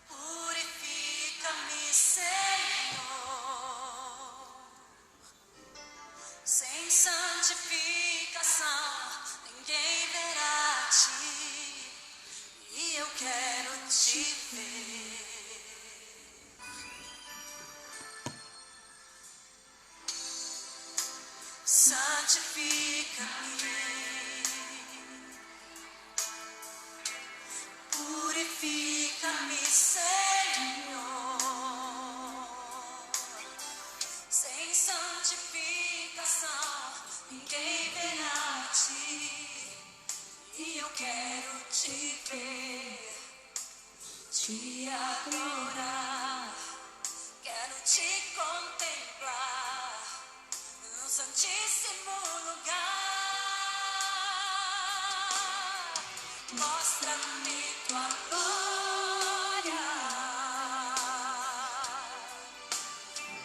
Purifica-me, Senhor. Sem santificação, ninguém verá a ti, e eu quero te ver. Santifica-me, purifica-me, Senhor. Sem santificação, ninguém verá a ti, e eu quero te ver, te adorar, quero te contemplar no santíssimo lugar. Mostra-me tua glória,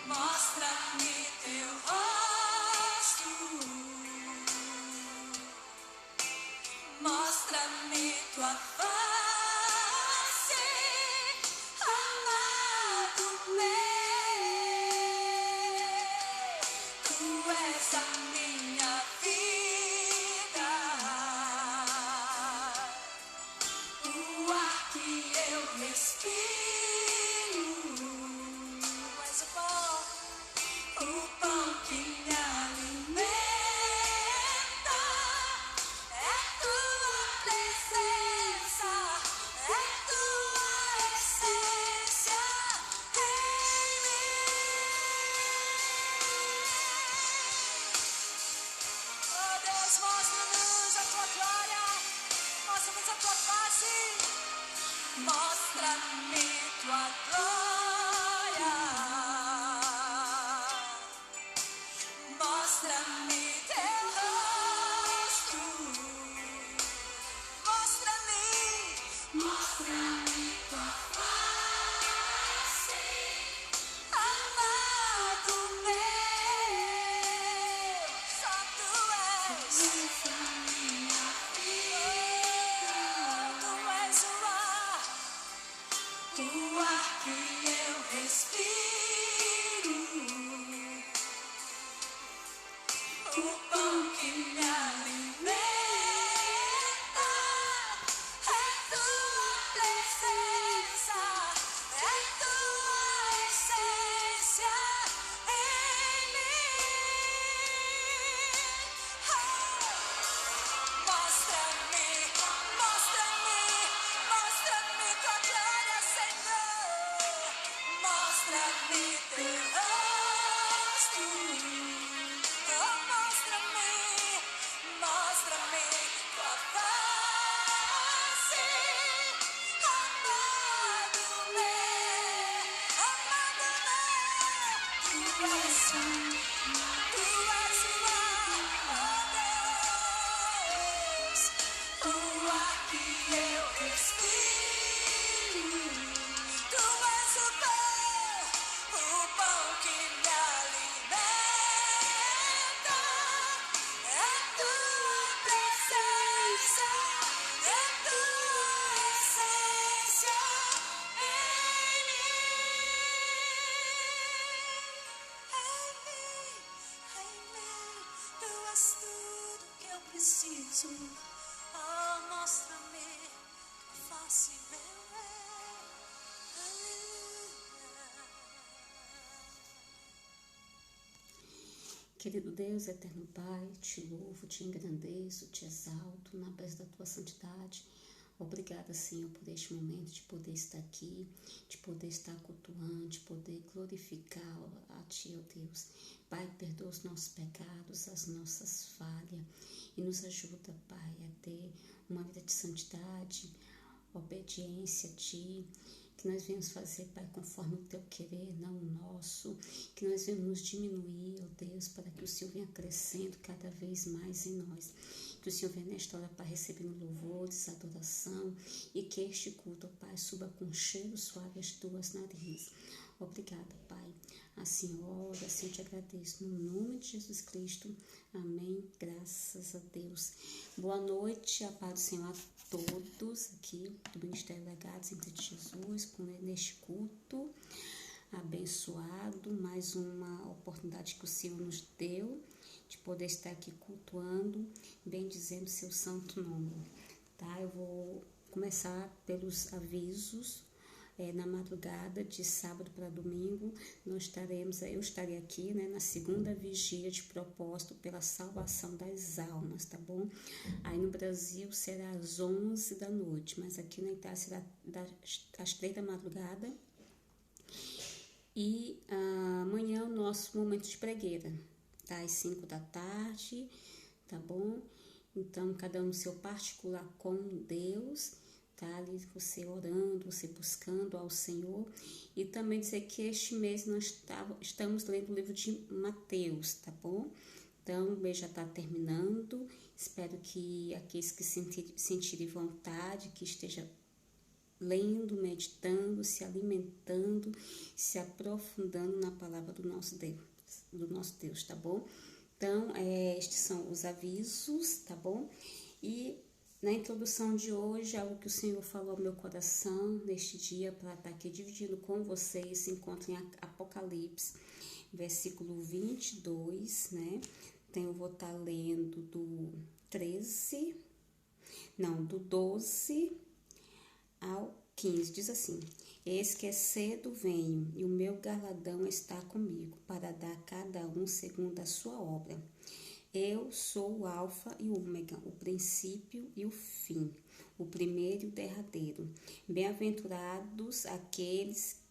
mostra-me teu rosto, mostra-me tua face, amado meu. Tu és a minha vida, o ar que eu respiro. És o pão que me alimenta. É tua presença, é tua essência em mim. Oh Deus, mostra-nos a tua glória, mostra-nos a tua face, mostra-me tua glória, mostra-me teu rosto, mostra-me tua face, amado meu. Só tu és a minha vida, tu és o ar que eu respiro, o pão que me alimenta. É tua presença, é tua essência em mim. Mostra-me, mostra-me, mostra-me tua glória, Senhor. Mostra-me teu rosto. Oh, mostra-me, mostra-me tua face, amado meu, amado meu. Tu és o ar, oh Deus, o ar que eu respiro. Tu és o pão que me alimenta. É tua presença, é tua essência em mim. Tu és tudo que eu preciso. Oh, mostra-me tua face, meu rei. Aleluia. Querido Deus, eterno Pai, te louvo, te engrandeço, te exalto na base da tua santidade. Obrigada, Senhor, por este momento de poder estar aqui, de poder estar cultuando, de poder glorificar a Ti, ó Deus. Pai, perdoa os nossos pecados, as nossas falhas e nos ajuda, Pai, a ter uma vida de santidade, obediência a Ti, que nós venhamos fazer, Pai, conforme o Teu querer, não o nosso, que nós venhamos nos diminuir, ó Deus, para que o Senhor venha crescendo cada vez mais em nós. Que o Senhor venha nesta hora, Pai, recebendo louvores, adoração, e que este culto, ó Pai, suba com cheiro suave as Tuas narinas. Obrigada, Pai. Assim oro, assim eu te agradeço. No nome de Jesus Cristo. Amém. Graças a Deus. Boa noite, a paz do Senhor a todos aqui do Ministério Legados em Cristo Jesus, neste culto abençoado. Mais uma oportunidade que o Senhor nos deu de poder estar aqui cultuando, bendizendo seu santo nome. Tá? Eu vou começar pelos avisos. Na madrugada de sábado para domingo, eu estarei aqui, né, na segunda vigília de propósito pela salvação das almas, tá bom? Aí no Brasil será às 11 da noite, mas aqui na Itália será às 3 da madrugada. E amanhã o nosso momento de pregueira, tá? Às 5 da tarde, tá bom? Então, cada um no seu particular com Deus, tá? Ali você orando, você buscando ao Senhor. E também dizer que este mês nós estamos lendo o livro de Mateus, tá bom? Então, o mês já está terminando. Espero que aqueles que sentirem vontade, que esteja lendo, meditando, se alimentando, se aprofundando na palavra do nosso Deus, tá bom? Então, estes são os avisos, tá bom? E na introdução de hoje, algo que o Senhor falou ao meu coração neste dia para estar aqui dividindo com vocês, se encontra em Apocalipse, versículo 22, né? Então, eu vou estar lendo do 12 ao 15, diz assim: Eis que cedo venho, e o meu galardão está comigo, para dar a cada um segundo a sua obra. Eu sou o Alfa e o Ômega, o princípio e o fim, o primeiro e o derradeiro. Bem-aventurados aqueles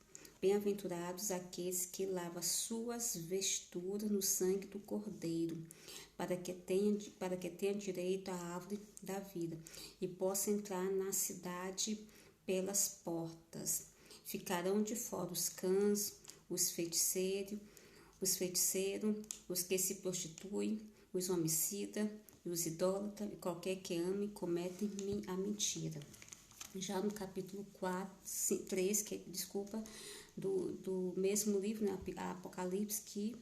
que lavam suas vesturas no sangue do Cordeiro, para que tenham direito à árvore da vida e possam entrar na cidade pelas portas. Ficarão de fora os cães, os feiticeiros, os que se prostituem, os homicidas, os idólatras e qualquer que ame e comete a mentira. Já no capítulo 3, do mesmo livro, né, Apocalipse, que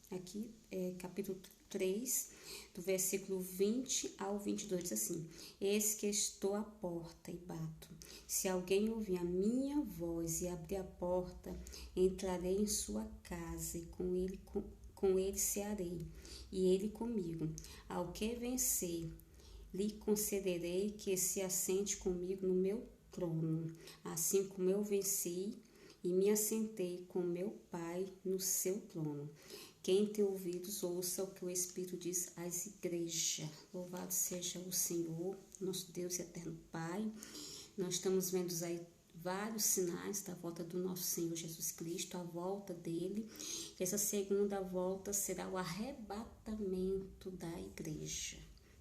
aqui é capítulo 3, do versículo 20 ao 22, diz assim: Eis que estou à porta e bato. Se alguém ouvir a minha voz e abrir a porta, entrarei em sua casa e com ele cearei, e ele comigo. Ao que vencer, lhe concederei que se assente comigo no meu trono, assim como eu venci e me assentei com meu Pai no seu trono. Quem tem ouvidos, ouça o que o Espírito diz às igrejas. Louvado seja o Senhor, nosso Deus e eterno Pai. Nós estamos vendo aí vários sinais da volta do nosso Senhor Jesus Cristo, a volta dele. E essa segunda volta será o arrebatamento da igreja,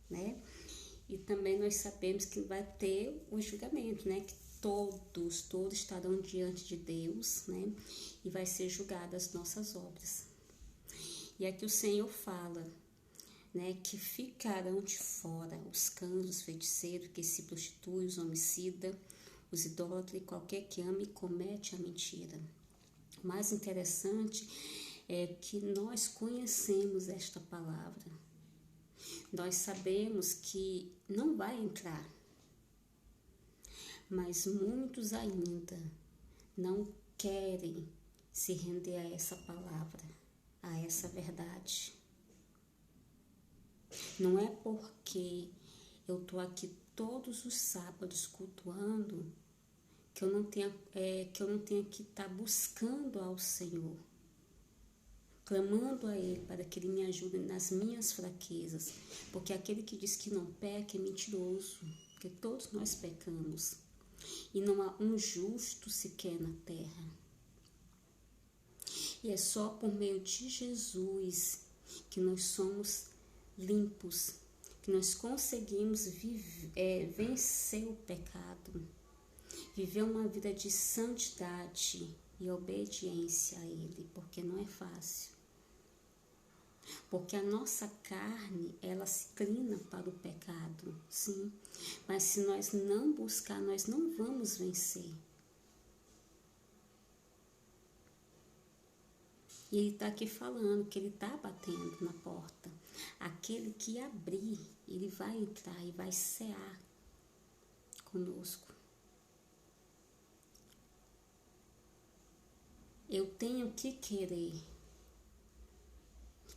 né? E também nós sabemos que vai ter o julgamento, né? Que todos estarão diante de Deus, né? E vai ser julgadas as nossas obras. E aqui o Senhor fala, né, que ficarão de fora os cães, os feiticeiros, que se prostituem, os homicidas, os idólatras e qualquer que ame e comete a mentira. O mais interessante é que nós conhecemos esta palavra. Nós sabemos que não vai entrar, mas muitos ainda não querem se render a essa palavra, a essa verdade. Não é porque eu estou aqui todos os sábados cultuando que eu não tenha que estar buscando ao Senhor, clamando a Ele para que Ele me ajude nas minhas fraquezas, porque aquele que diz que não peca é mentiroso, porque todos nós pecamos e não há um justo sequer na terra. E é só por meio de Jesus que nós somos limpos, que nós conseguimos vencer o pecado, viver uma vida de santidade e obediência a Ele, porque não é fácil. Porque a nossa carne, ela se inclina para o pecado, sim, mas se nós não buscar, nós não vamos vencer. E ele está aqui falando que ele está batendo na porta. Aquele que abrir, ele vai entrar e vai cear conosco. Eu tenho que querer,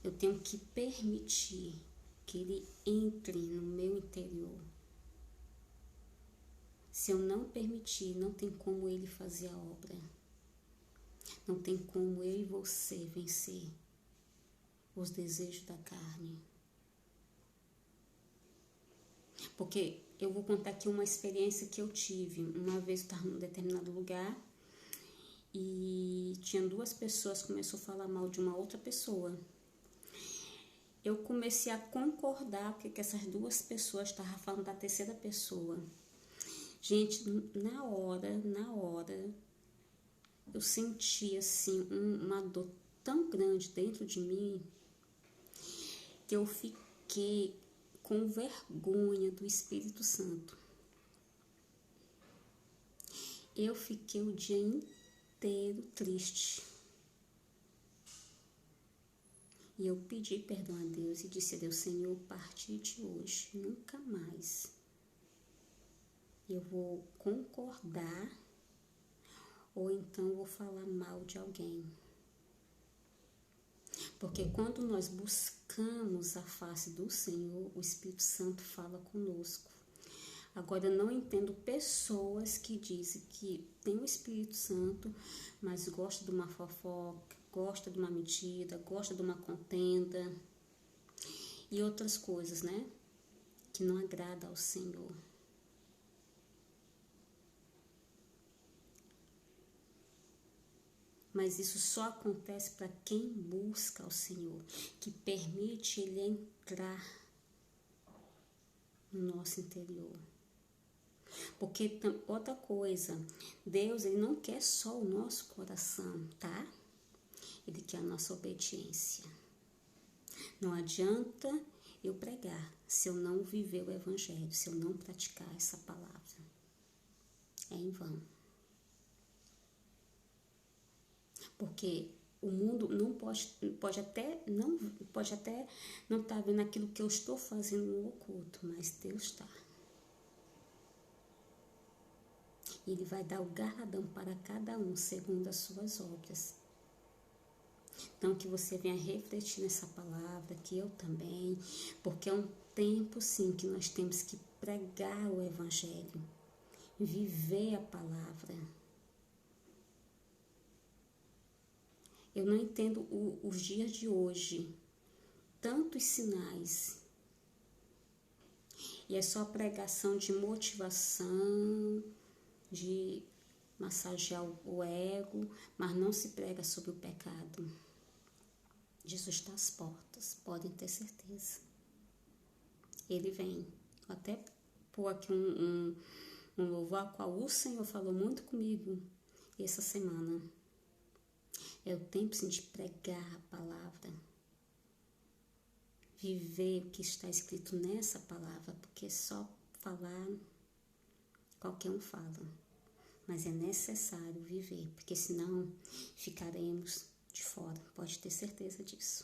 eu tenho que permitir que ele entre no meu interior. Se eu não permitir, não tem como ele fazer a obra. Não tem como eu e você vencer os desejos da carne. Porque eu vou contar aqui uma experiência que eu tive. Uma vez eu estava em um determinado lugar e tinha duas pessoas que começaram a falar mal de uma outra pessoa. Eu comecei a concordar com o que essas duas pessoas estavam falando da terceira pessoa. Gente, na hora, eu senti assim uma dor tão grande dentro de mim que eu fiquei com vergonha do Espírito Santo. Eu fiquei o dia inteiro triste. E eu pedi perdão a Deus e disse a Deus: Senhor, a partir de hoje, nunca mais eu vou concordar ou então vou falar mal de alguém. Porque quando nós buscamos a face do Senhor, o Espírito Santo fala conosco. Agora, eu não entendo pessoas que dizem que tem o Espírito Santo, mas gosta de uma fofoca, gosta de uma mentira, gosta de uma contenda e outras coisas, né? Que não agrada ao Senhor. Mas isso só acontece para quem busca ao Senhor, que permite Ele entrar no nosso interior. Porque outra coisa, Deus, Ele não quer só o nosso coração, tá? Ele quer a nossa obediência. Não adianta eu pregar se eu não viver o Evangelho, se eu não praticar essa palavra. É em vão. Porque o mundo não pode até não estar vendo aquilo que eu estou fazendo no oculto, mas Deus está. Ele vai dar o galardão para cada um segundo as suas obras. Então, que você venha refletir nessa palavra, que eu também, porque é um tempo, sim, que nós temos que pregar o Evangelho, viver a palavra. Eu não entendo os dias de hoje, tantos sinais, e é só pregação de motivação, de massagear o ego, mas não se prega sobre o pecado. Jesus está às portas, podem ter certeza. Ele vem. Vou até pôr aqui um louvor a qual o Senhor falou muito comigo essa semana. É o tempo, sim, de pregar a palavra. Viver o que está escrito nessa palavra, porque só falar, qualquer um fala. Mas é necessário viver, porque senão ficaremos de fora. Pode ter certeza disso.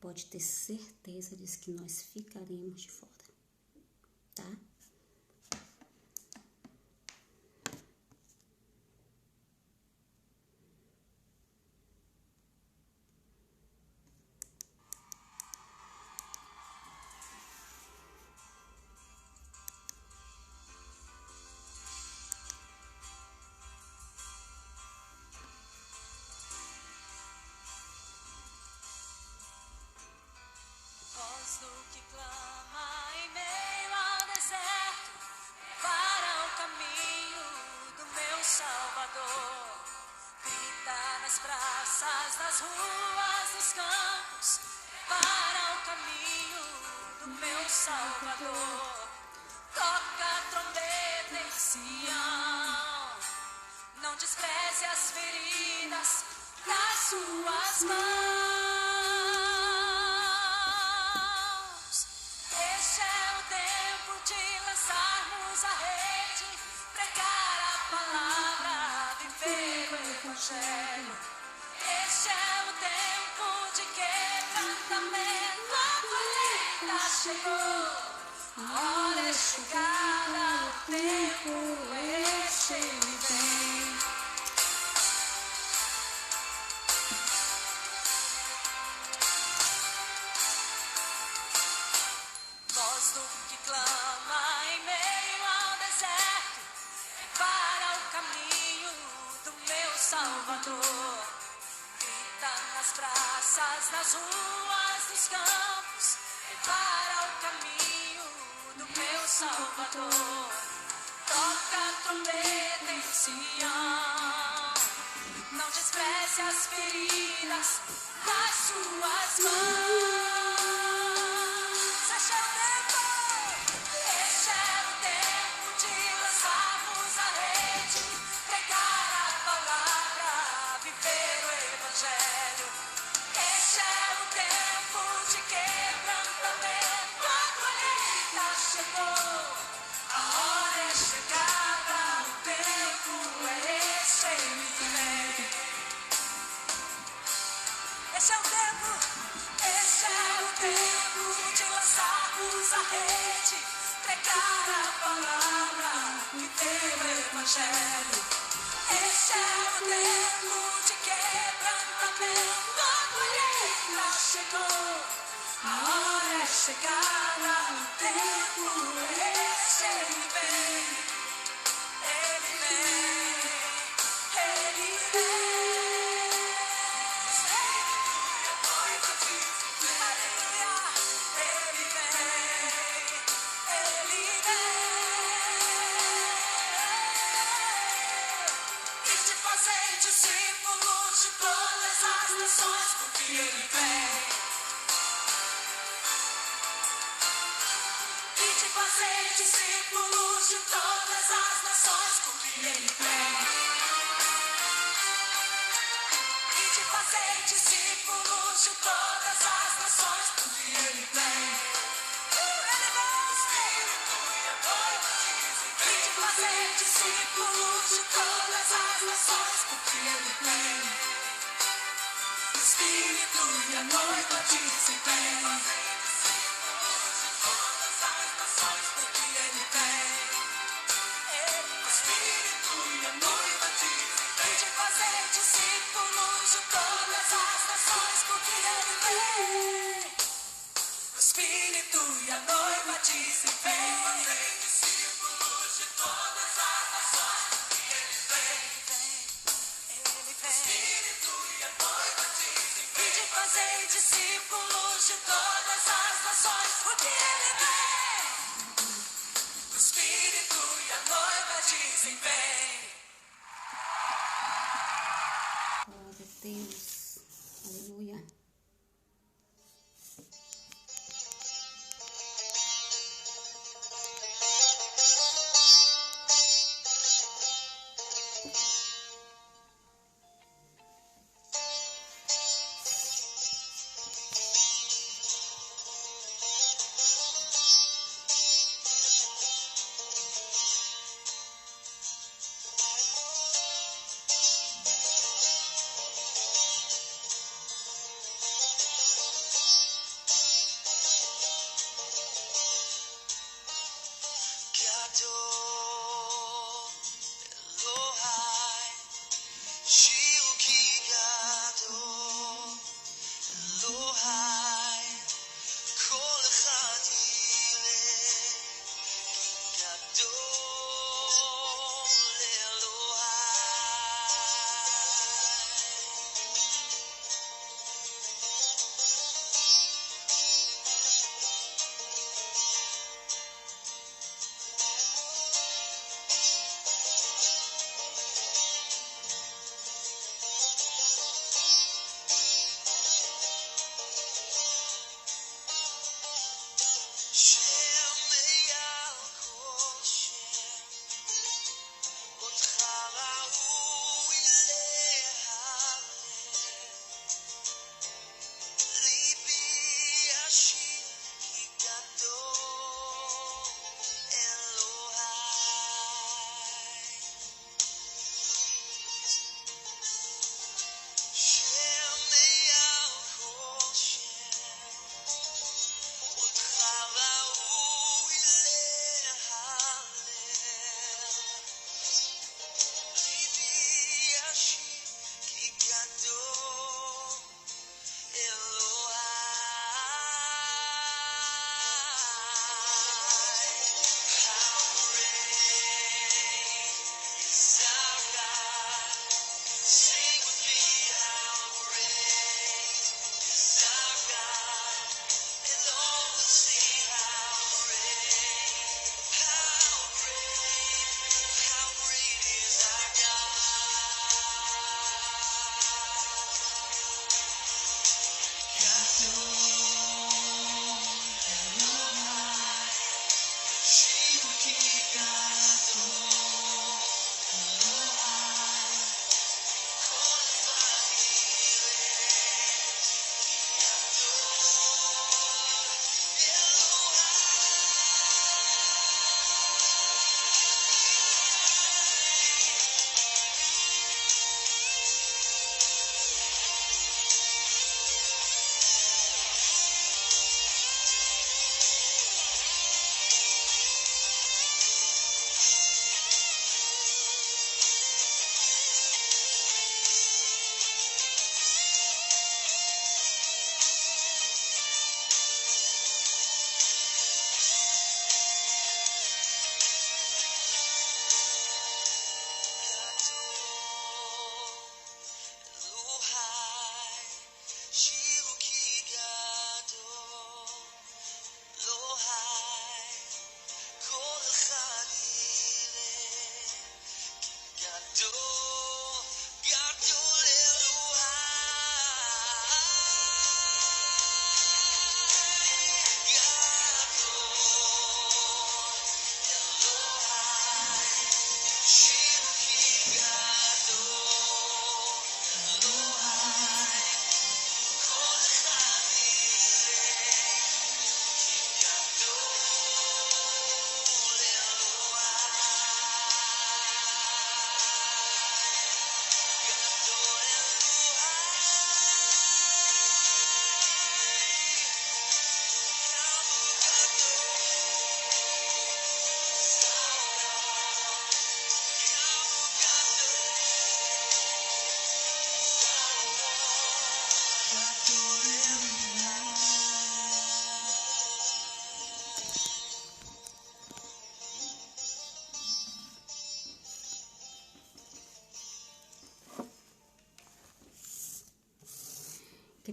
Pode ter certeza disso que nós ficaremos de fora. Tá? Voz do que clama em meio ao deserto, para o caminho do meu Salvador. Grita nas praças, nas ruas, nos campos, para o caminho do meu Salvador. Toca a trombeta em Sião, não despreze as feridas das suas mãos. Este é o tempo de lançarmos a rede, pregar a palavra, viver o Evangelho. chegou, a hora é chegada, o tempo é este, ele vem. Voz do que clama em meio ao deserto, para o caminho do meu Salvador. Grita nas praças, nas ruas, nos campos, para o caminho do meu Salvador. Toca a trombeta em Sião, não despreze as feridas das suas mãos. Este é o tempo, este é o tempo de lançarmos a rede, pregar a palavra, viver o evangelho. Este é o tempo de quebrantamento, a colheita chegou, a hora é chegada, o tempo é este, ele vem. Este é o tempo, este é o tempo de lançarmos a rede, pregar a palavra, viver o evangelho. Este é o tempo de quebrantamento, a colheita chegou, a hora é chegada, o tempo é este, ele vem, ele vem, ele vem. Aleluia, ele vem, ele vem. E te fazer discípulos de todas as nações, porque ele vem. E te fazer discípulos de todas as nações, porque ele vem. E te fazer discípulos de todas as nações, porque ele vem. Ele vem. Espírito e a noiva dizem vem. E te fazer discípulos de todas as nações, porque ele vem. O Espírito e a noiva dizem vem. Fazer discípulos de todas as nações, porque ele vem. O Espírito e a noiva dizem vem. Fazer discípulos de todas as nações, porque ele vem. Ele vem. O Espírito e a noiva dizem vem. E de fazer discípulos de todas as nações, porque ele vem. O Espírito e a noiva dizem vem. Glória a Deus. Aleluia.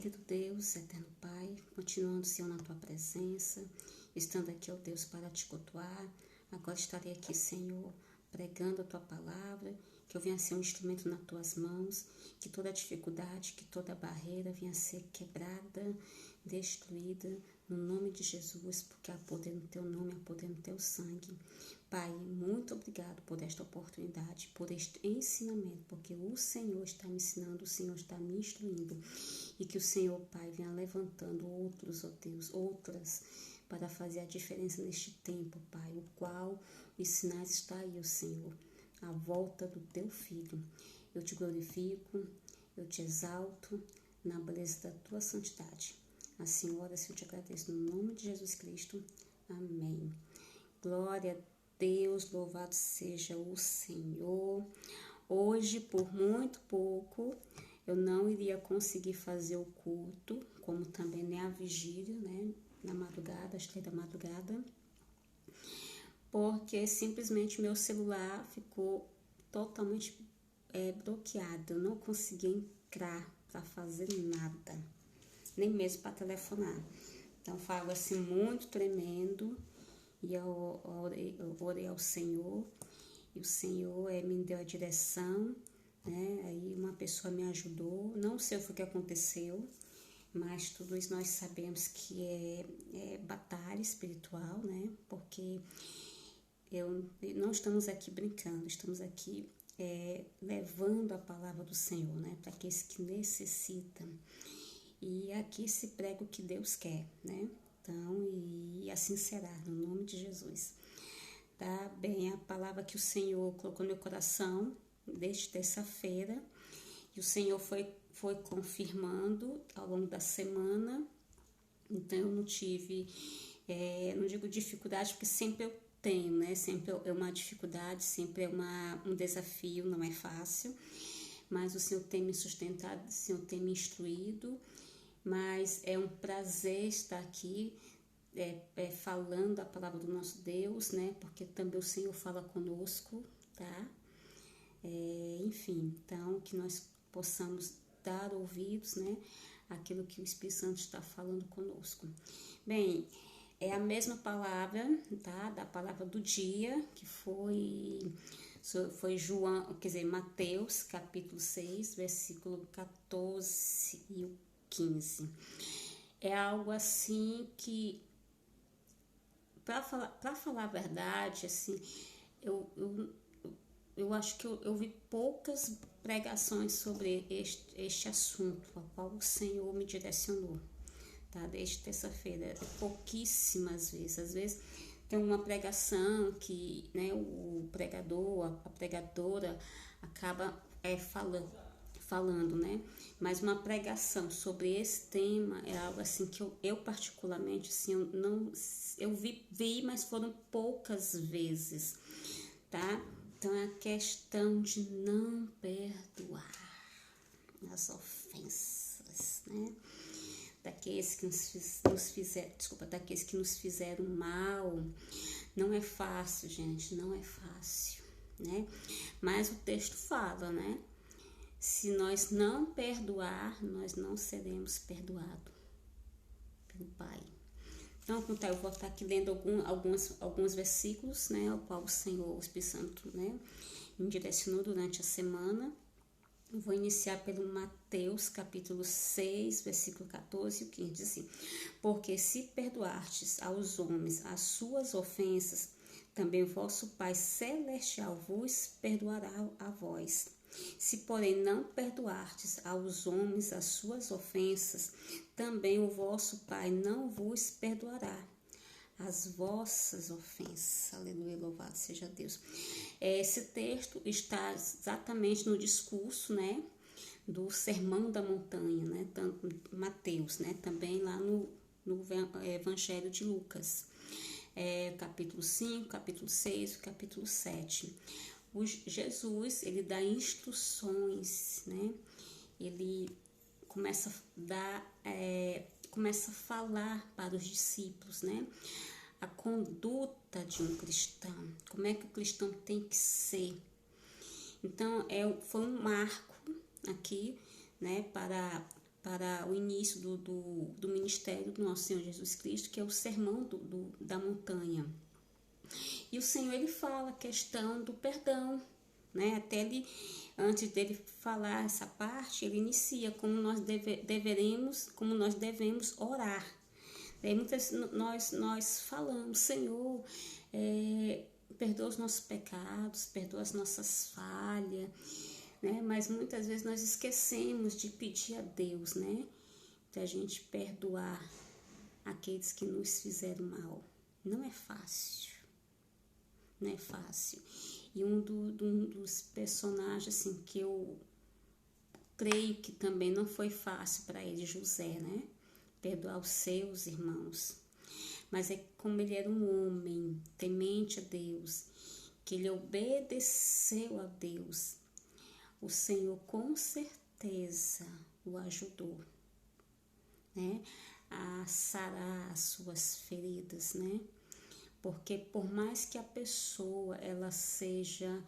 querido Deus, eterno Pai, continuando, Senhor, na Tua presença, estando aqui, ó Deus, para te cultuar. Agora estarei aqui, Senhor, pregando a Tua palavra, que eu venha ser um instrumento nas Tuas mãos, que toda dificuldade, que toda barreira venha ser quebrada, destruída, no nome de Jesus, porque há poder no Teu nome, há poder no Teu sangue. Pai, muito obrigado por esta oportunidade, por este ensinamento, porque o Senhor está me ensinando, o Senhor está me instruindo, e que o Senhor, Pai, venha levantando outros, ó Deus, outras, para fazer a diferença neste tempo, Pai, o qual os sinais está aí, ó Senhor, à volta do Teu Filho. Eu te glorifico, eu te exalto, na beleza da Tua santidade. Assim, ora, se eu te agradeço no nome de Jesus Cristo. Amém. Glória a Deus, louvado seja o Senhor. Hoje, por muito pouco, eu não iria conseguir fazer o culto, como também nem a vigília, né, na madrugada, às 3 da madrugada, porque simplesmente meu celular ficou totalmente bloqueado. Eu não conseguia entrar para fazer nada, nem mesmo para telefonar. Então foi algo assim muito tremendo, e eu orei ao Senhor, e o Senhor me deu a direção, né? Aí uma pessoa me ajudou, não sei o que aconteceu, mas tudo isso nós sabemos que é batalha espiritual, né? Porque não estamos aqui brincando, estamos aqui levando a palavra do Senhor, né? Para aqueles que necessitam. E aqui se prega o que Deus quer, né? Então, e assim será, no nome de Jesus. Tá bem, a palavra que o Senhor colocou no meu coração desde terça-feira, e o Senhor foi confirmando ao longo da semana. Então, eu não tive, não digo dificuldade, porque sempre eu tenho, né? Sempre é uma dificuldade, sempre é um desafio, não é fácil. Mas o Senhor tem me sustentado, o Senhor tem me instruído. Mas é um prazer estar aqui falando a palavra do nosso Deus, né? Porque também o Senhor fala conosco, tá? Enfim, então que nós possamos dar ouvidos, né? Aquilo que o Espírito Santo está falando conosco. Bem, é a mesma palavra, tá? Da palavra do dia, que foi João, quer dizer, Mateus, capítulo 6, versículo 14 e 15. É algo assim que, para falar a verdade, assim, eu acho que eu vi poucas pregações sobre este assunto, ao qual o Senhor me direcionou, tá? Desde terça-feira, pouquíssimas vezes. Às vezes tem uma pregação que, né, o pregador, a pregadora acaba falando, né? Mas uma pregação sobre esse tema é algo assim que eu particularmente, assim, eu vi, mas foram poucas vezes, tá? Então é a questão de não perdoar as ofensas, né? Daqueles que daqueles que nos fizeram mal. Não é fácil, gente, não é fácil, né? Mas o texto fala, né? Se nós não perdoar, nós não seremos perdoados pelo Pai. Então, eu vou estar aqui lendo alguns versículos, né, ao qual o Senhor, o Espírito Santo, né, me direcionou durante a semana. Eu vou iniciar pelo Mateus, capítulo 6, versículo 14 e 15, diz assim: porque se perdoardes aos homens as suas ofensas, também vosso Pai Celestial vos perdoará a vós. Se, porém, não perdoardes aos homens as suas ofensas, também o vosso Pai não vos perdoará as vossas ofensas. Aleluia, louvado seja Deus. Esse texto está exatamente no discurso, né, do Sermão da Montanha, né, Mateus, né, também lá no Evangelho de Lucas, capítulo 5, capítulo 6, capítulo 7. Jesus, ele dá instruções, né? Ele começa a falar para os discípulos, né? A conduta de um cristão, como é que o cristão tem que ser. Então, foi um marco aqui, né? Para para o início do ministério do nosso Senhor Jesus Cristo, que é o sermão da montanha. E o Senhor, ele fala a questão do perdão, né? Até ele, antes dele falar essa parte, ele inicia como nós devemos orar. Daí muitas nós falamos, Senhor, perdoa os nossos pecados, perdoa as nossas falhas, né? Mas muitas vezes nós esquecemos de pedir a Deus, né? Da gente perdoar aqueles que nos fizeram mal. Não é fácil. Não é fácil. E um dos personagens assim, que eu creio que também não foi fácil para ele, José, né? Perdoar os seus irmãos. Mas é como ele era um homem temente a Deus, que ele obedeceu a Deus. O Senhor com certeza o ajudou, né? A sarar as suas feridas, né? Porque por mais que a pessoa ela seja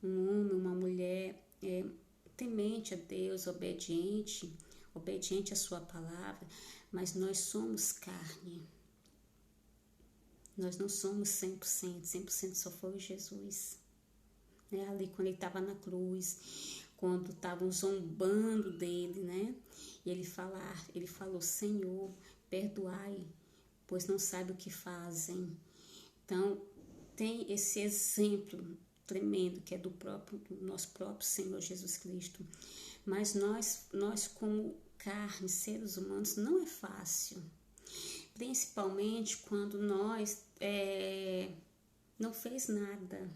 um homem, uma mulher temente a Deus, obediente à sua palavra, mas nós somos carne. Nós não somos 100%, 100% só foi Jesus. Né? Ali quando ele estava na cruz, quando estavam zombando dele, né? E ele falou, Senhor, perdoai, pois não sabe o que fazem. Então, tem esse exemplo tremendo que é do nosso próprio Senhor Jesus Cristo. Mas nós como carne, seres humanos, não é fácil. Principalmente quando nós não fez nada.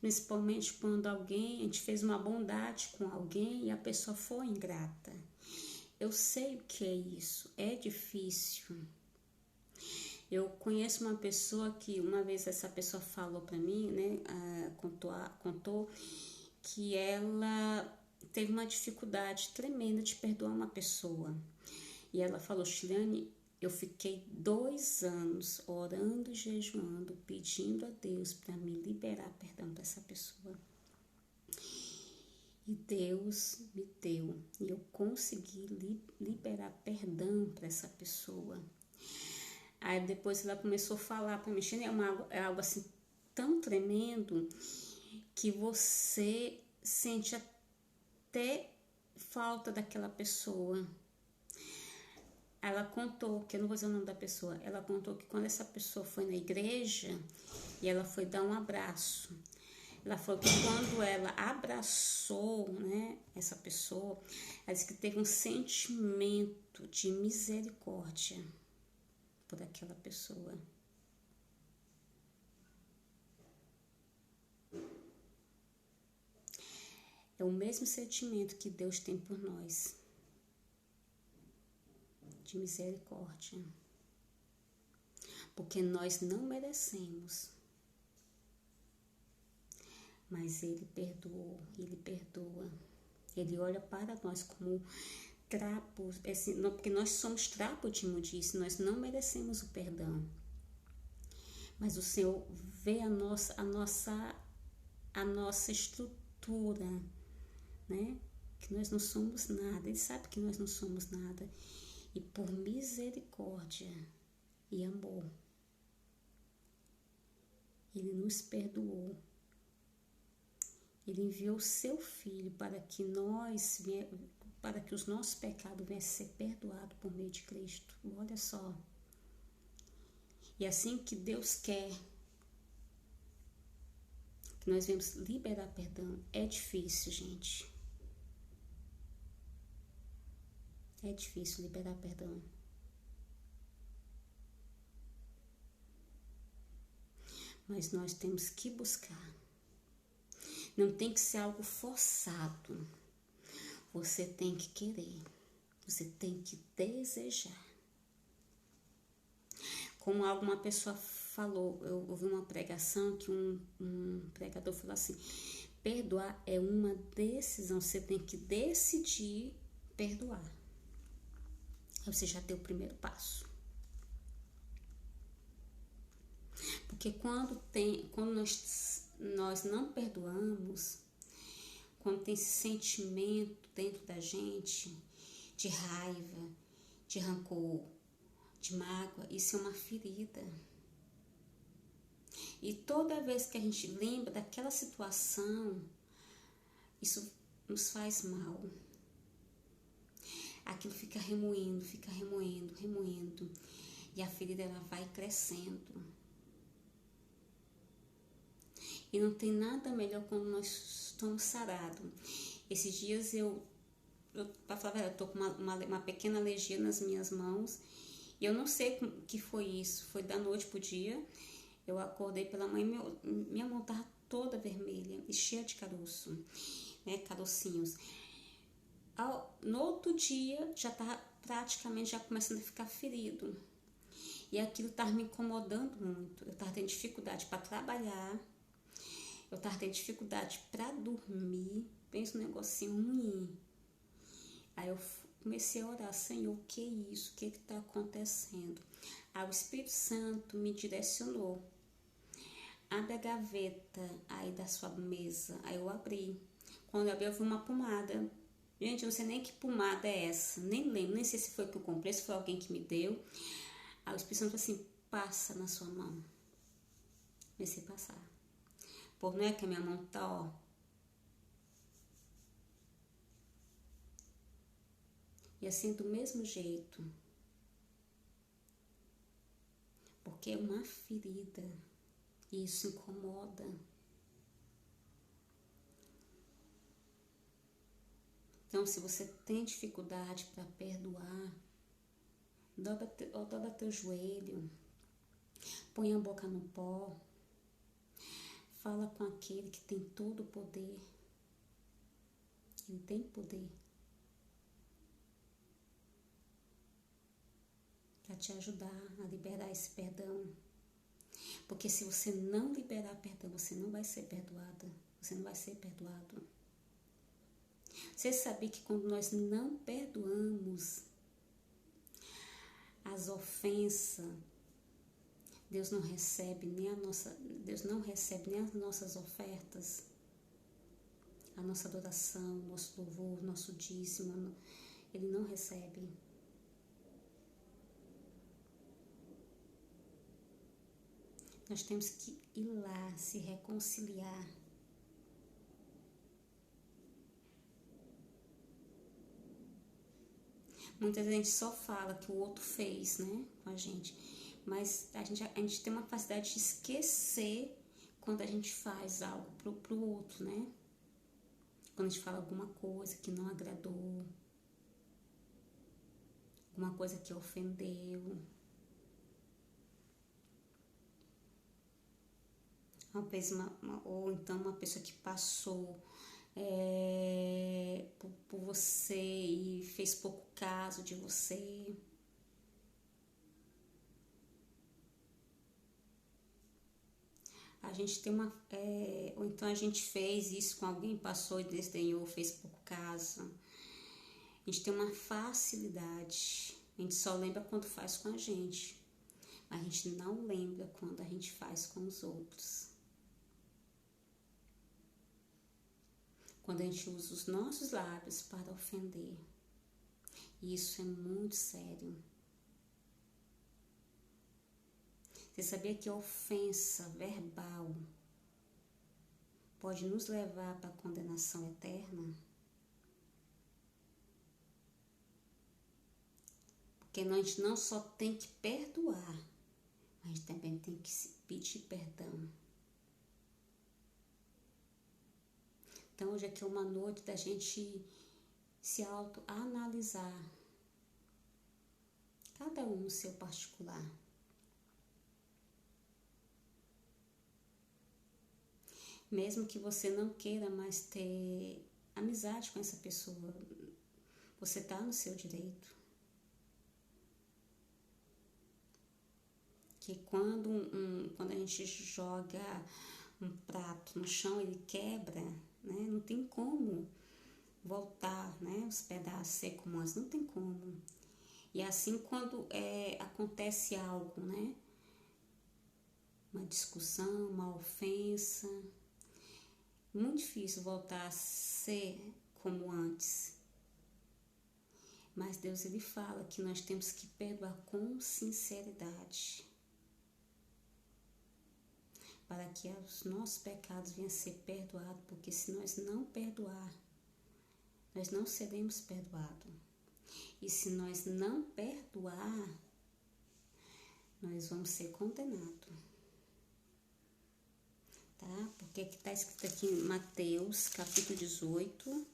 Principalmente quando a gente fez uma bondade com alguém e a pessoa foi ingrata. Eu sei o que é isso, é difícil. Eu conheço uma pessoa que uma vez essa pessoa falou para mim, né, contou que ela teve uma dificuldade tremenda de perdoar uma pessoa. E ela falou, Chiliane, eu fiquei 2 anos orando e jejuando, pedindo a Deus para me liberar perdão para essa pessoa. E Deus me deu, e eu consegui liberar perdão para essa pessoa. Aí depois ela começou a falar para mim, é algo assim tão tremendo que você sente até falta daquela pessoa. Ela contou, que eu não vou dizer o nome da pessoa, ela contou que quando essa pessoa foi na igreja e ela foi dar um abraço, ela falou que quando ela abraçou, né, essa pessoa, ela disse que teve um sentimento de misericórdia por aquela pessoa. É o mesmo sentimento que Deus tem por nós, de misericórdia, porque nós não merecemos, mas Ele perdoou, Ele perdoa, Ele olha para nós como trapos, porque nós somos trapo de imundícia, nós não merecemos o perdão, mas o Senhor vê a nossa estrutura, né? Que nós não somos nada, Ele sabe que nós não somos nada, e por misericórdia e amor, Ele nos perdoou. Ele enviou o seu Filho para que os nossos pecados venham a ser perdoados por meio de Cristo. Olha só. E assim que Deus quer que nós venhamos liberar perdão, é difícil, gente. É difícil liberar perdão. Mas nós temos que buscar. Não tem que ser algo forçado. Você tem que querer. Você tem que desejar. Como alguma pessoa falou, eu ouvi uma pregação que um pregador falou assim, perdoar é uma decisão. Você tem que decidir perdoar. Você já deu o primeiro passo. Porque quando nós não perdoamos, quando tem esse sentimento dentro da gente, de raiva, de rancor, de mágoa. Isso é uma ferida. E toda vez que a gente lembra daquela situação, isso nos faz mal. Aquilo fica remoendo, remoendo. E a ferida ela vai crescendo. E não tem nada melhor quando nós estamos sarados. Esses dias para falar a verdade, eu tô com uma pequena alergia nas minhas mãos. E eu não sei o que foi isso. Foi da noite pro dia. Eu acordei pela manhã, minha mão estava toda vermelha e cheia de caroço, né, carocinhos. No outro dia, já estava praticamente já começando a ficar ferido. E aquilo estava me incomodando muito. Eu estava tendo dificuldade para trabalhar. Eu estava tendo dificuldade para dormir. Pensa um negocinho ruim. Aí eu comecei a orar, Senhor, o que é isso? O que está acontecendo? Aí o Espírito Santo me direcionou. Abre a gaveta aí da sua mesa. Aí eu abri. Quando eu abri, eu vi uma pomada. Gente, eu não sei nem que pomada é essa. Nem lembro, nem sei se foi que eu comprei, se foi alguém que me deu. Aí o Espírito Santo falou assim, passa na sua mão. Comecei a passar. Por não é que a minha mão tá, ó. E assim, do mesmo jeito. Porque é uma ferida. E isso incomoda. Então, se você tem dificuldade para perdoar, dobra teu joelho, põe a boca no pó, fala com aquele que tem todo o poder. Ele tem poder para te ajudar a liberar esse perdão. Porque se você não liberar perdão, você não vai ser perdoada. Você não vai ser perdoado. Você sabia que quando nós não perdoamos as ofensas, Deus não recebe nem as nossas ofertas, a nossa adoração, nosso louvor, nosso dízimo, Ele não recebe. Nós temos que ir lá, se reconciliar. Muitas vezes a gente só fala que o outro fez, né, com a gente. Mas a gente tem uma capacidade de esquecer quando a gente faz algo pro outro, né? Quando a gente fala alguma coisa que não agradou, alguma coisa que ofendeu. Ou então uma pessoa que passou por você e fez pouco caso de você. A gente tem ou então a gente fez isso com alguém, passou e desdenhou, fez pouco caso. A gente tem uma facilidade, a gente só lembra quando faz com a gente, mas a gente não lembra quando a gente faz com os outros. Quando a gente usa os nossos lábios para ofender. E isso é muito sério. Você sabia que a ofensa verbal pode nos levar para a condenação eterna? Porque a gente não só tem que perdoar, mas a gente também tem que pedir perdão. Então hoje aqui é uma noite da gente se autoanalisar. Cada um no seu particular. Mesmo que você não queira mais ter amizade com essa pessoa, você está no seu direito. Que quando a gente joga um prato no chão, ele quebra, né? Não tem como voltar, né? Os pedaços ser como antes, não tem como. E assim quando acontece algo, né? Uma discussão, uma ofensa, muito difícil voltar a ser como antes. Mas Deus, ele fala que nós temos que perdoar com sinceridade, para que os nossos pecados venham a ser perdoados, porque se nós não perdoar, nós não seremos perdoados. E se nós não perdoar, nós vamos ser condenados. Tá? Porque aqui está escrito aqui em Mateus, capítulo 18,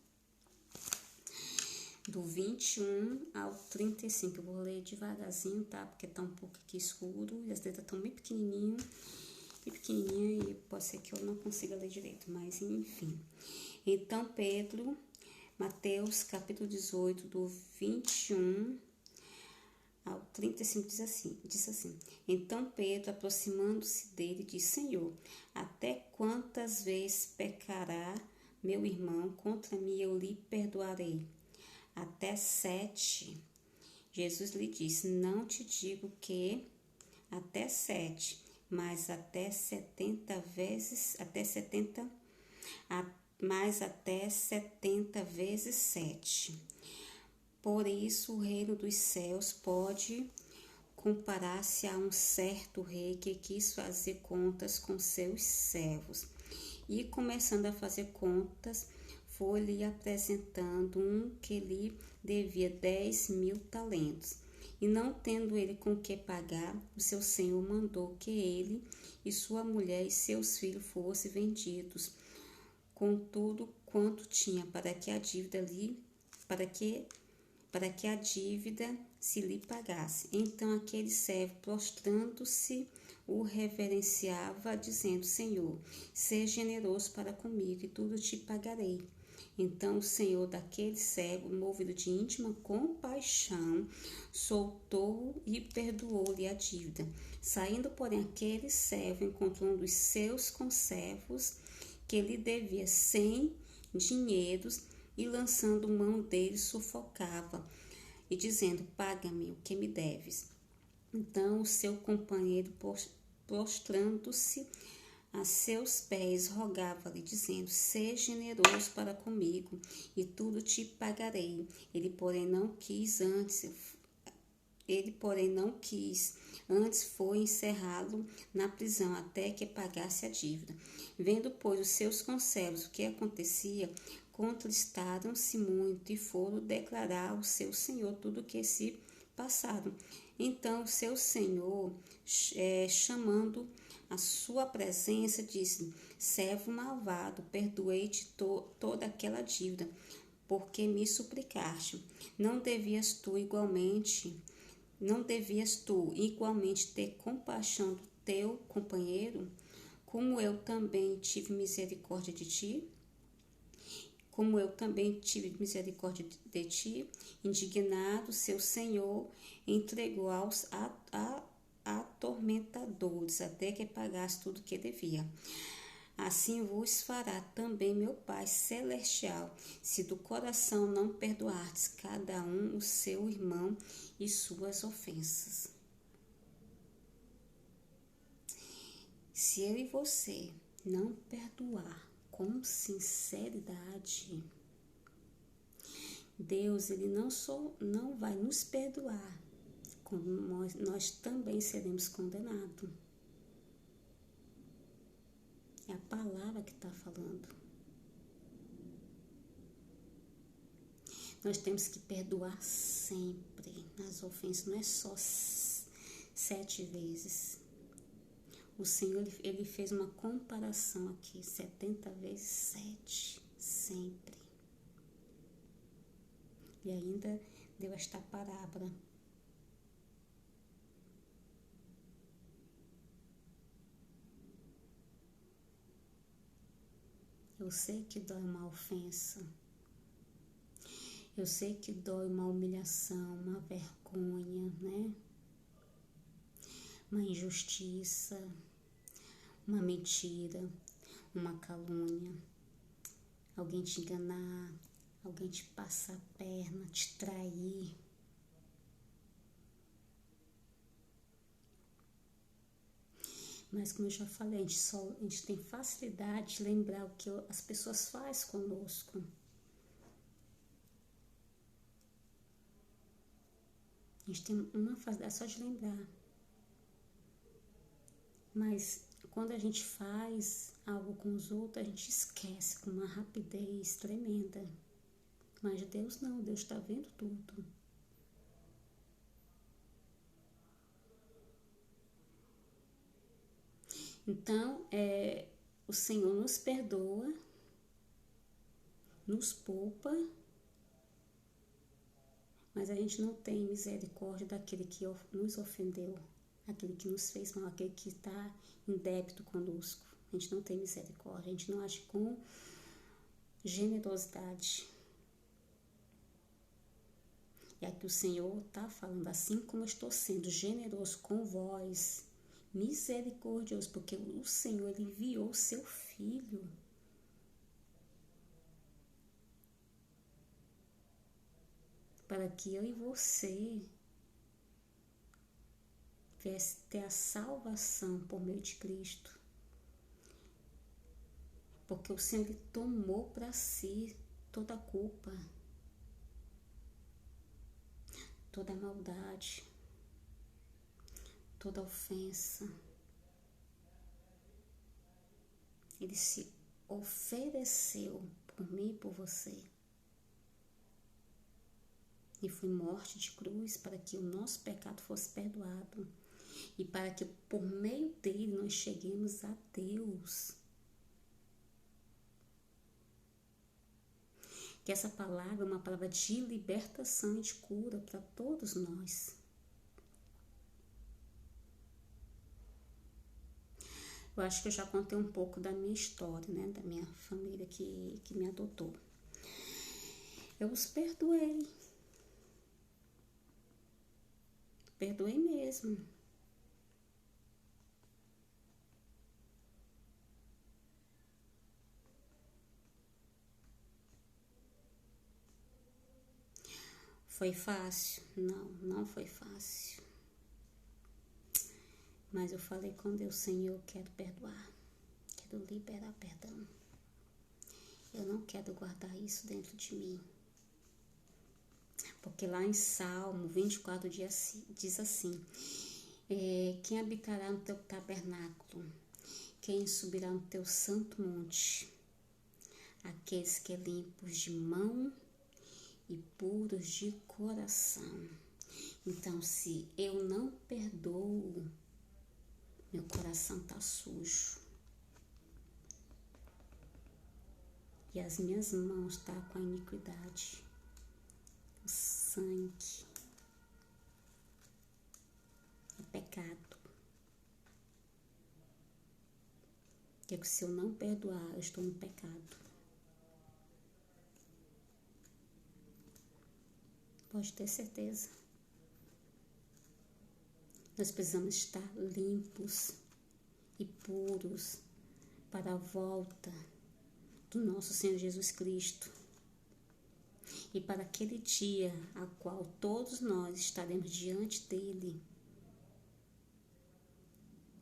do 21 ao 35. Eu vou ler devagarzinho, tá? Porque tá um pouco aqui escuro e as letras estão bem pequenininhas e pode ser que eu não consiga ler direito, mas enfim. Então, Pedro, Mateus, capítulo 18, do 21 ao 35, diz assim: Então Pedro, aproximando-se dele, disse: Senhor, até quantas vezes pecará meu irmão contra mim, eu lhe perdoarei? Até 7. Jesus lhe disse: Não te digo que até 7, mas até 70 vezes, mas até 70 vezes 7. Por isso, o reino dos céus pode comparar-se a um certo rei que quis fazer contas com seus servos. E, começando a fazer contas, foi-lhe apresentando um que lhe devia 10.000 talentos. E, não tendo ele com que pagar, o seu senhor mandou que ele e sua mulher e seus filhos fossem vendidos, com tudo quanto tinha, para que a dívida se lhe pagasse. Então aquele servo, prostrando-se, o reverenciava, dizendo: Senhor, seja generoso para comigo, e tudo te pagarei. Então o senhor daquele servo, movido de íntima compaixão, soltou-o e perdoou-lhe a dívida. Saindo, porém, aquele servo encontrou um dos seus conservos, que lhe devia 100 dinheiros, e lançando mão dele, sufocava, e dizendo: Paga-me o que me deves. Então o seu companheiro, prostrando-se a seus pés, rogava-lhe, dizendo: Seja generoso para comigo, e tudo te pagarei. Ele, porém, não quis, antes foi encerrá-lo na prisão, até que pagasse a dívida. Vendo, pois, os seus conservos o que acontecia, contristaram-se muito e foram declarar ao seu senhor tudo o que se passara. Então o seu senhor, chamando a sua presença, disse: Servo malvado, perdoei-te toda aquela dívida, porque me suplicaste. Não devias tu igualmente ter compaixão do teu companheiro, como eu também tive misericórdia de ti? Indignado, seu senhor entregou aos atormentadores, até que pagasse tudo que devia. Assim vos fará também meu Pai Celestial, se do coração não perdoardes cada um o seu irmão e suas ofensas. Se eu e você não perdoar com sinceridade, Deus, ele não vai nos perdoar, como nós também seremos condenados. É a palavra que está falando. Nós temos que perdoar sempre as ofensas, não é só 7 vezes. O Senhor, ele fez uma comparação aqui, 70 vezes 7, sempre. E ainda deu esta parábola. Eu sei que dói uma ofensa. Eu sei que dói uma humilhação, uma vergonha, né? Uma injustiça, uma mentira, uma calúnia. Alguém te enganar, alguém te passar a perna, te trair. Mas, como eu já falei, a gente tem facilidade de lembrar o que as pessoas fazem conosco. gente tem uma facilidade só de lembrar. Mas quando a gente faz algo com os outros, a gente esquece com uma rapidez tremenda. Mas Deus não, Deus está vendo tudo. Então, o Senhor nos perdoa, nos poupa, mas a gente não tem misericórdia daquele que nos ofendeu, aquele que nos fez mal, aquele que está em débito conosco. A gente não tem misericórdia, a gente não age com generosidade. E aqui o Senhor está falando, assim como eu estou sendo generoso com vós, misericordioso, porque o Senhor ele enviou o seu Filho para que eu e você viesse ter a salvação por meio de Cristo. Porque o Senhor ele tomou para si toda a culpa, toda a maldade, toda a ofensa. Ele se ofereceu por mim e por você. E foi morte de cruz para que o nosso pecado fosse perdoado. E para que por meio dele nós cheguemos a Deus. Que essa palavra é uma palavra de libertação e de cura para todos nós. Eu acho que eu já contei um pouco da minha história, né? Da minha família que me adotou. Eu os perdoei. Perdoei mesmo. Foi fácil? Não, não foi fácil. Mas eu falei com Deus, Senhor, eu quero perdoar. Quero liberar perdão. Eu não quero guardar isso dentro de mim. Porque lá em Salmo 24 diz assim, quem habitará no teu tabernáculo? Quem subirá no teu santo monte? Aqueles que são limpos de mão e puros de coração. Então, se eu não perdoo, meu coração está sujo. E as minhas mãos estão com a iniquidade. O sangue. O pecado. Porque se eu não perdoar, eu estou no pecado. Pode ter certeza. Nós precisamos estar limpos e puros para a volta do nosso Senhor Jesus Cristo. E para aquele dia a qual todos nós estaremos diante dele,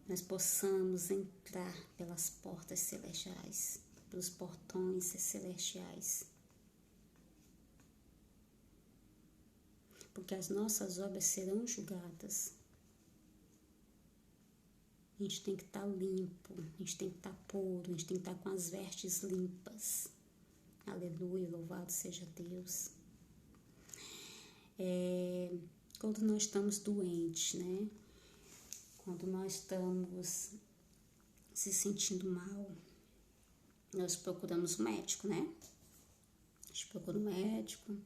nós possamos entrar pelas portas celestiais, pelos portões celestiais. Porque as nossas obras serão julgadas. A gente tem que estar limpo, a gente tem que estar puro, a gente tem que estar com as vestes limpas. Aleluia, louvado seja Deus. Quando nós estamos doentes, né? Quando nós estamos se sentindo mal, nós procuramos um médico, né? A gente procura um médico,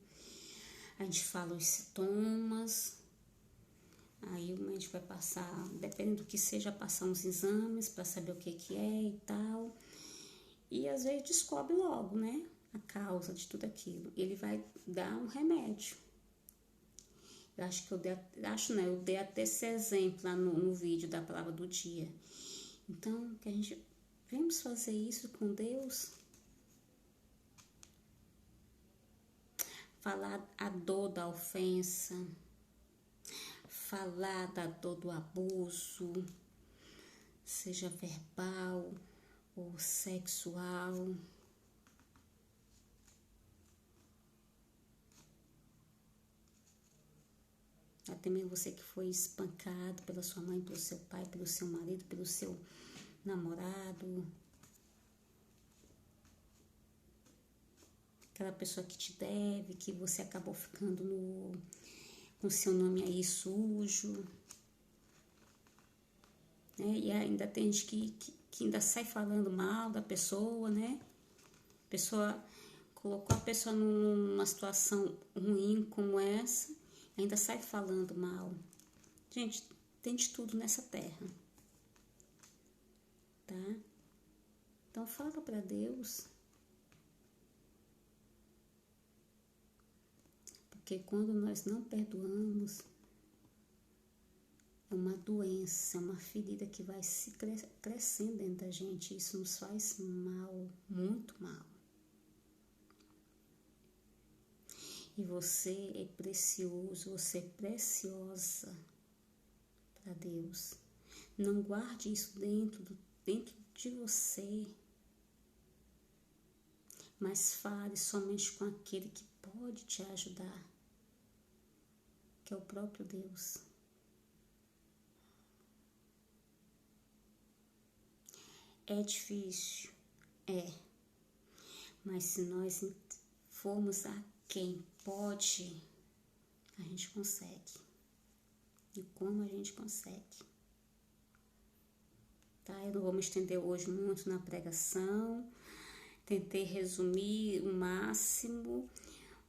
a gente fala os sintomas, aí o médico vai passar, dependendo do que seja, passar uns exames para saber o que é e tal. E às vezes descobre logo, né? A causa de tudo aquilo. Ele vai dar um remédio. Eu acho que eu dei até esse exemplo lá no vídeo da palavra do dia. Então, que a gente vamos fazer isso com Deus. Falar a dor da ofensa. Falar da dor do abuso, seja verbal ou sexual. até mesmo você que foi espancado pela sua mãe, pelo seu pai, pelo seu marido, pelo seu namorado, aquela pessoa que te deve, que você acabou ficando com seu nome aí sujo, né? E ainda tem gente que ainda sai falando mal da pessoa, né? A pessoa colocou a pessoa numa situação ruim como essa, ainda sai falando mal. Gente, tem de tudo nessa terra, tá? Então fala para Deus. Porque quando nós não perdoamos, é uma doença, é uma ferida que vai se crescendo dentro da gente. Isso nos faz mal, muito mal. E você é precioso, você é preciosa para Deus. Não guarde isso dentro de você, mas fale somente com aquele que pode te ajudar, que é o próprio Deus. É difícil, mas se nós formos a quem pode, a gente consegue. E como a gente consegue? Tá? Eu não vou me estender hoje muito na pregação. Tentei resumir o máximo,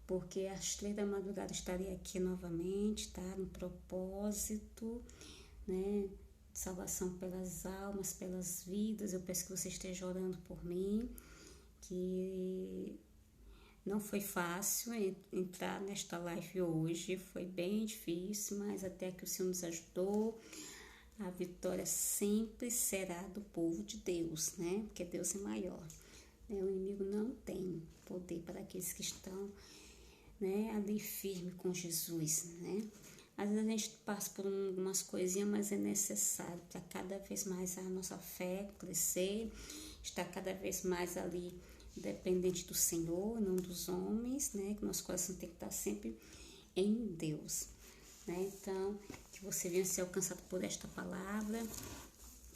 porque às 3 da madrugada estarei aqui novamente, tá? No propósito, né? Salvação pelas almas, pelas vidas. Eu peço que você esteja orando por mim, que não foi fácil entrar nesta live hoje, foi bem difícil, mas até que o Senhor nos ajudou. A vitória sempre será do povo de Deus, né? Porque Deus é maior. O inimigo não tem poder para aqueles que estão, né, ali firme com Jesus, né? Às vezes a gente passa por algumas coisinhas, mas é necessário para cada vez mais a nossa fé crescer, estar cada vez mais ali dependente do Senhor, não dos homens, né? Que nosso coração tem que estar sempre em Deus, né? Então, que você venha ser alcançado por esta palavra,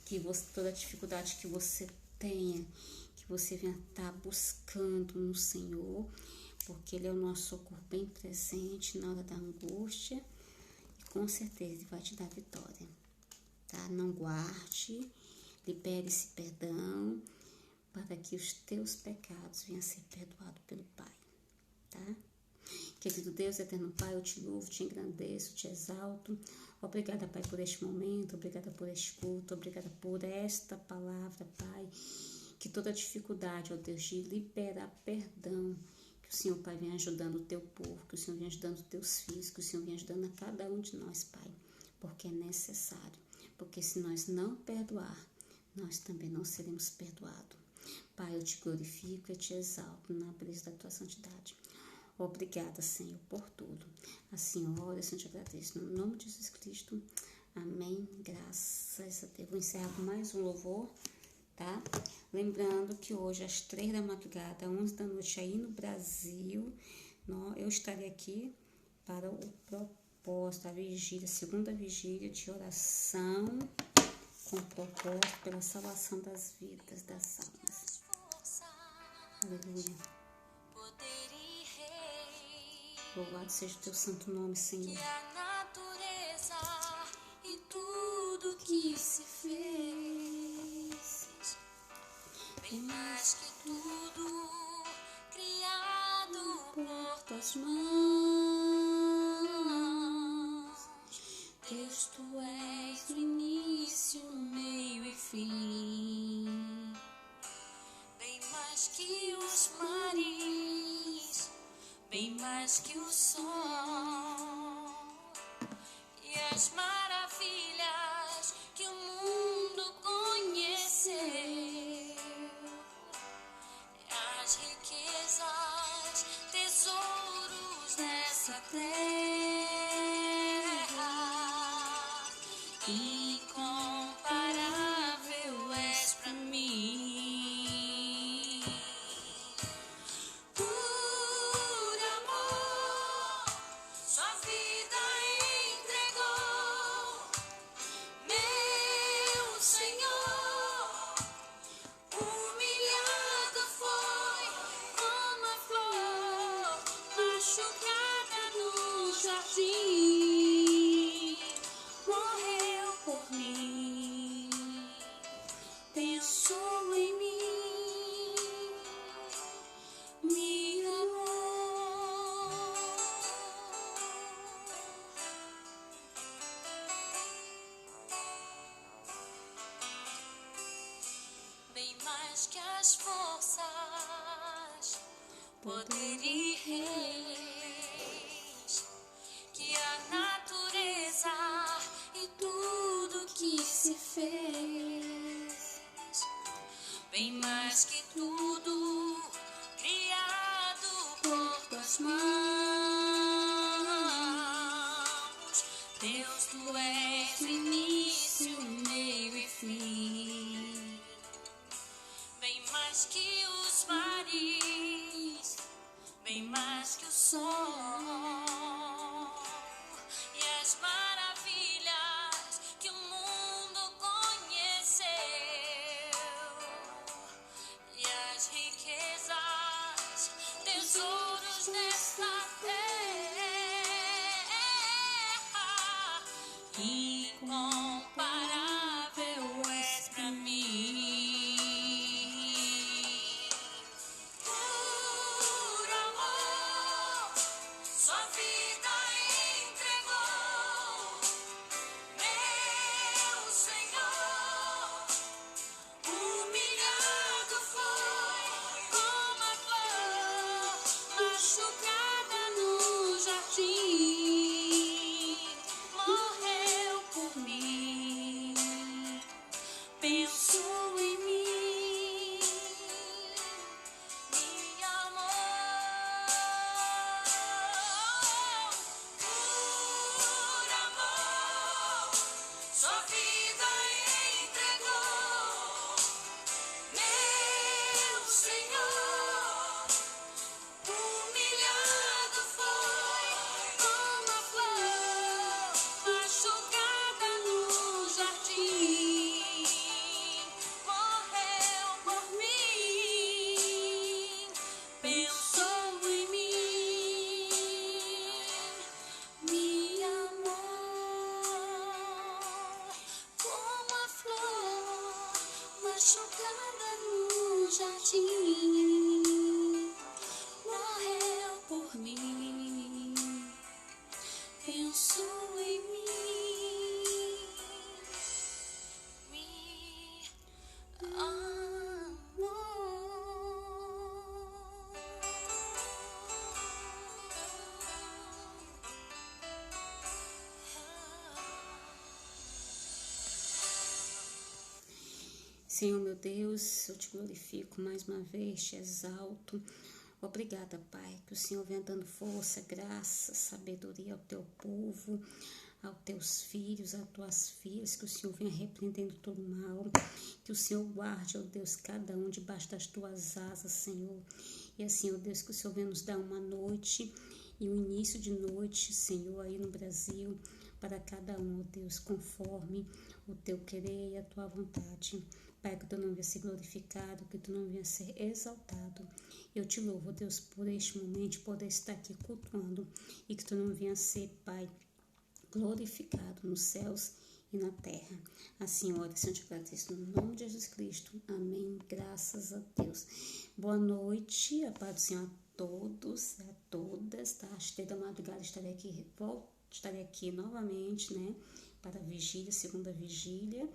que toda dificuldade que você tenha, que você venha estar buscando no Senhor, porque Ele é o nosso socorro bem presente na hora da angústia, e com certeza Ele vai te dar vitória, tá? Não guarde, libere esse perdão, para que os teus pecados venham a ser perdoados pelo Pai, tá? Querido Deus, eterno Pai, eu te louvo, te engrandeço, te exalto. Obrigada, Pai, por este momento, obrigada por este culto, obrigada por esta palavra, Pai. Que toda dificuldade, ó Deus, de liberar perdão, que o Senhor, Pai, venha ajudando o teu povo, que o Senhor venha ajudando os teus filhos, que o Senhor venha ajudando a cada um de nós, Pai, porque é necessário. Porque se nós não perdoar, nós também não seremos perdoados. Pai, eu te glorifico e te exalto na beleza da tua santidade. Obrigada, Senhor, por tudo. Assim, ora, Senhor, te agradeço. No nome de Jesus Cristo, amém. Graças a Deus. Vou encerrar com mais um louvor, tá? Lembrando que hoje, às 3 da madrugada, 11 da noite, aí no Brasil, eu estarei aqui para o propósito, a vigília, a segunda vigília de oração, com propósito pela salvação das vidas, das almas. Aleluia. Louvado seja o teu santo nome, Senhor. Que a natureza e tudo que se fez, bem mais que tudo criado por tuas mãos. Deus, tu és o início, o meio e fim, bem mais que os mares, bem mais que o sol e as maravilhas que o mundo conheceu, as riquezas, tesouros dessa terra, incomparável és pra mim. Por amor, sua vida pensou em mim, me amou. Bem mais que as forças, poder e reis, que a natureza e tudo que se fez, bem mais que tudo criado por tuas mãos. Deus, tu és o início, meio e fim, bem mais que os mares, bem mais que o sol e as maravilhas que o mundo conheceu, e as riquezas, tesouros desta terra, incomparável és pra mim. Por amor, sua vida entregou, meu Senhor. Humilhado foi como a flor machucada no jardim, morreu por mim, pensou em mim, me amou. Por amor, sua vida entregou, meu Senhor. Humilhado foi como a flor machucada no jardim, morreu por mim, pensou em mim, me amou. Como a flor machucada no jardim, morreu por mim, pensou em mim, me amou. Senhor meu Deus, eu te glorifico mais uma vez, te exalto. Obrigada, Pai, que o Senhor venha dando força, graça, sabedoria ao teu povo, aos teus filhos, às tuas filhas, que o Senhor venha repreendendo todo mal, que o Senhor guarde, ó Deus, cada um debaixo das tuas asas, Senhor. E assim, ó Deus, que o Senhor venha nos dar uma noite e um início de noite, Senhor, aí no Brasil, para cada um, ó Deus, conforme o teu querer e a tua vontade. Pai, que o teu nome venha ser glorificado, que o teu nome venha ser exaltado. Eu te louvo, Deus, por este momento de poder estar aqui cultuando e que o teu nome venha ser, Pai, glorificado nos céus e na terra. Assim, ora, Senhor, te agradeço no nome de Jesus Cristo. Amém. Graças a Deus. Boa noite, a paz do Senhor a todos, a todas, tá? Às 3 da madrugada estarei aqui novamente, né? Para a vigília, segunda vigília.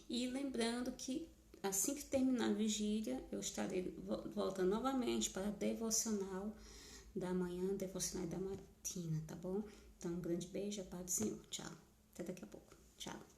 E lembrando que assim que terminar a vigília, eu estarei voltando novamente para a devocional da manhã, devocional da matina, tá bom? Então, um grande beijo, a paz do Senhor. Tchau. Até daqui a pouco. Tchau.